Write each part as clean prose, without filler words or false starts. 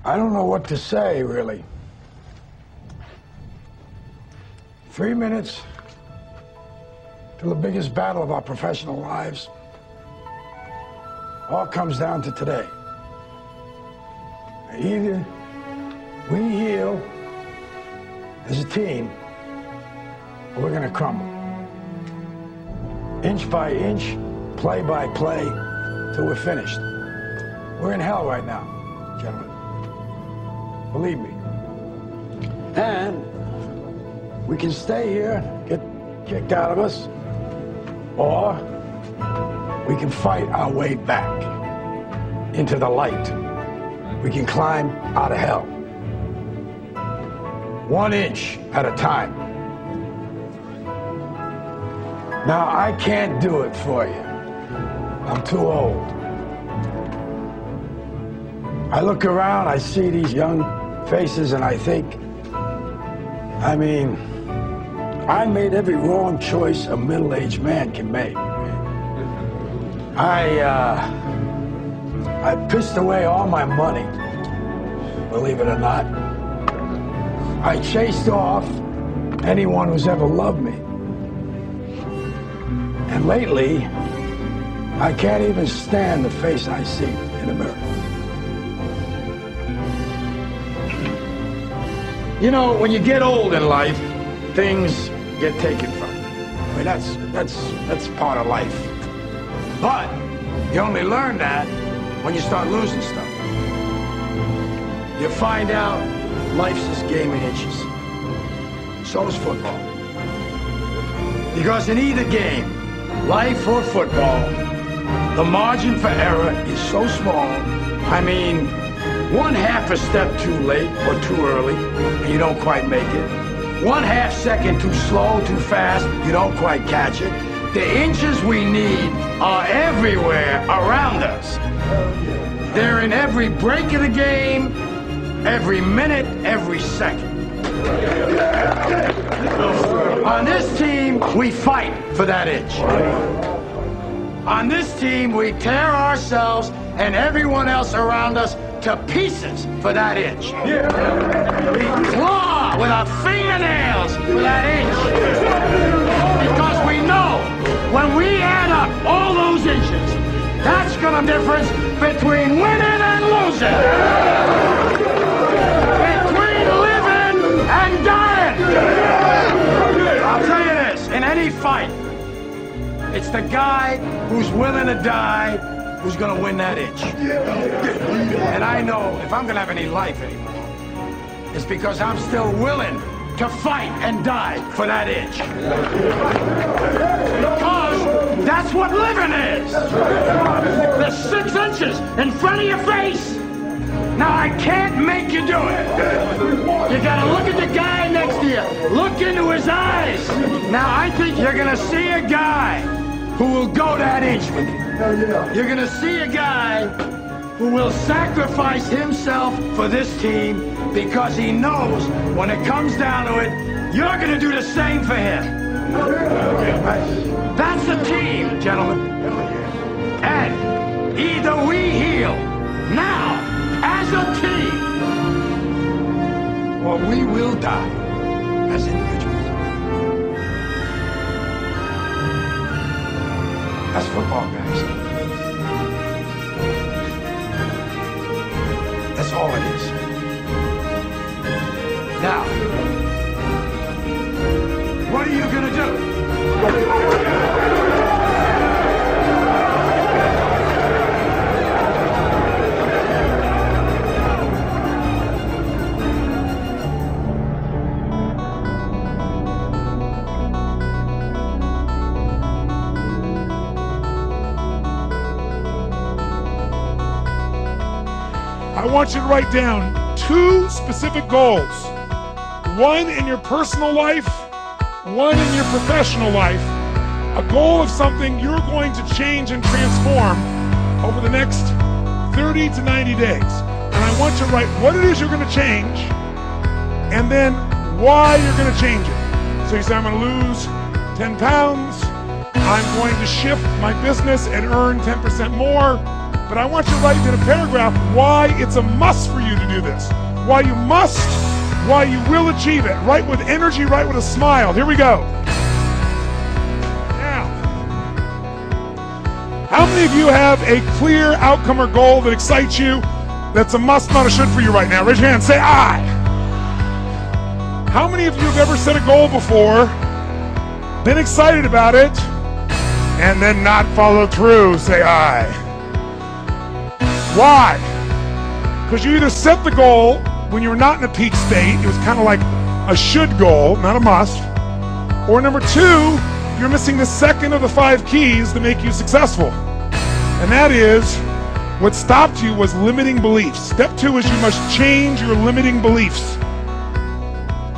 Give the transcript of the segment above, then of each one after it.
I don't know what to say, really. 3 minutes to the biggest battle of our professional lives. All comes down to today. Either we heal as a team, or we're gonna crumble. Inch by inch, play by play, till we're finished. We're in hell right now, gentlemen. Believe me. And we can stay here, get kicked out of us, or we can fight our way back into the light. We can climb out of hell. 1 inch at a time. Now, I can't do it for you. I'm too old. I look around, I see these young faces, and I think, I mean, I made every wrong choice a middle-aged man can make. I pissed away all my money, believe it or not. I chased off anyone who's ever loved me. And lately, I can't even stand the face I see in the mirror. You know, when you get old in life, things get taken from you. I mean, that's part of life. But you only learn that when you start losing stuff. You find out life's this game in inches. So is football. Because in either game, life or football, the margin for error is so small. I mean, 1/2 a step too late or too early, and you don't quite make it. 1/2 second too slow, too fast, you don't quite catch it. The inches we need are everywhere around us. They're in every break of the game, every minute, every second. On this team, we fight for that inch. On this team, we tear ourselves and everyone else around us to pieces for that inch. We claw with our fingernails for that inch. Because we know when we add up all those inches, that's gonna be the difference between winning and losing. Between living and dying. I'll tell you this, in any fight, it's the guy who's willing to die who's gonna win that inch. And I know if I'm gonna have any life anymore, it's because I'm still willing to fight and die for that inch. Because that's what living is. The 6 inches in front of your face. Now, I can't make you do it. You gotta look at the guy next to you. Look into his eyes. Now, I think you're gonna see a guy who will go that inch with you. You're gonna see a guy who will sacrifice himself for this team because he knows when it comes down to it, you're gonna do the same for him. That's the team, gentlemen. And either we heal now as a team, or we will die as individuals. That's football, guys. That's all it is. Now, what are you gonna do? I want you to write down 2 specific goals. One in your personal life, one in your professional life. A goal of something you're going to change and transform over the next 30 to 90 days. And I want you to write what it is you're going to change and then why you're going to change it. So you say, I'm going to lose 10 pounds. I'm going to shift my business and earn 10% more. But But I want you to write in a paragraph why it's a must for you to do this. Why you must, why you will achieve it. Write with energy, write with a smile. Here we go. Now, how many of you have a clear outcome or goal that excites you, that's a must, not a should for you right now? Raise your hand, say I. How many of you have ever set a goal before, been excited about it, and then not followed through? Say I. Why? Because you either set the goal when you were not in a peak state, it was kind of like a should goal, not a must, or number two, you're missing the second of the 5 keys that make you successful. And that is, what stopped you was limiting beliefs. Step 2 is you must change your limiting beliefs.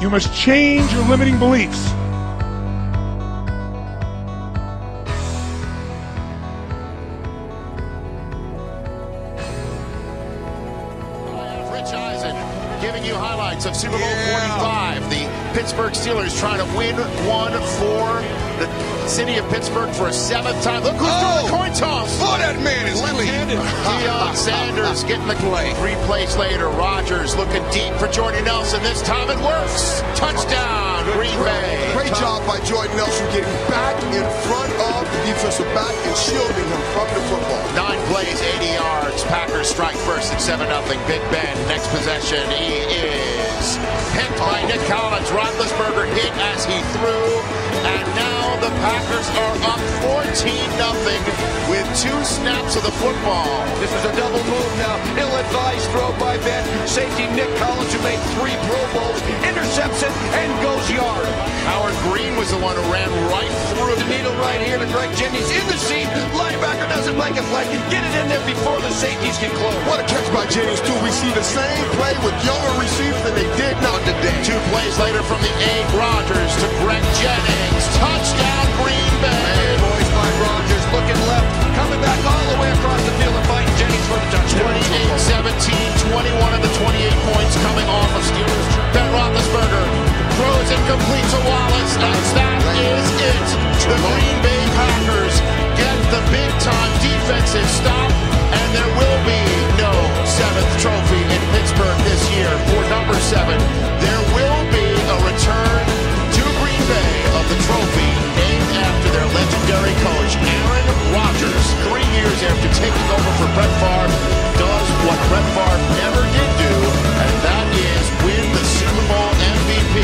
You must change your limiting beliefs. Giving you highlights of Super Bowl 45. The Pittsburgh Steelers trying to win one for the city of Pittsburgh for a 7th time. Look who's doing the coin toss. Oh, that man is left-handed. Deion Sanders getting the play. 3 plays later, Rodgers looking deep for Jordan Nelson. This time it works. Touchdown, Green Bay. Great job by Jordan Nelson getting back in front of the defensive back and shielding him from the football. 9 plays, 80 yards. Packers strike first at 7-0. Big Ben, next possession, he is hit by Nick Collins. Roethlisberger hit as he threw, and now the Packers are up 14-0 with 2 snaps of the football. This is a double move now. Ill-advised throw by Ben. Safety Nick Collins, who made 3 Pro Bowls, intercepts it and goes yard. Howard Green was the one who ran right through. The needle right here to Greg Jennings in the seat. Linebacker doesn't make a play. Get it in there before the safeties can close. What a catch by Jennings, too. We see the same play with younger receivers than they did not today. 2 plays later from the 8, Rodgers to Greg Jennings. Touchdown, Green Bay. Hey, boys, by Rodgers looking left, coming back all the way across the field and fighting Jennings for the touchdown. 28-17, 21 of the 28 points coming off of Steelers. Ben Roethlisberger throws it complete to Wallace, and that is it. The Green Bay Packers get the big-time defensive stop, and there will be no 7th trophy in Pittsburgh this year for number 7. There will be a return to Green Bay of the trophy named after their legendary coach, Aaron Rodgers. 3 years after taking over for Brett Favre, does what Brett Favre never did do, and that is win the Super Bowl MVP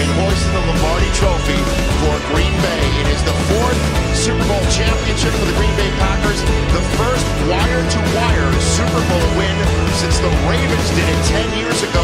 in hoisting the Lombardi Trophy for Green Bay. It is the 4th Super Bowl championship for the Green Bay Packers, the first wire-to-wire Super Bowl win since the Ravens did it 10 years ago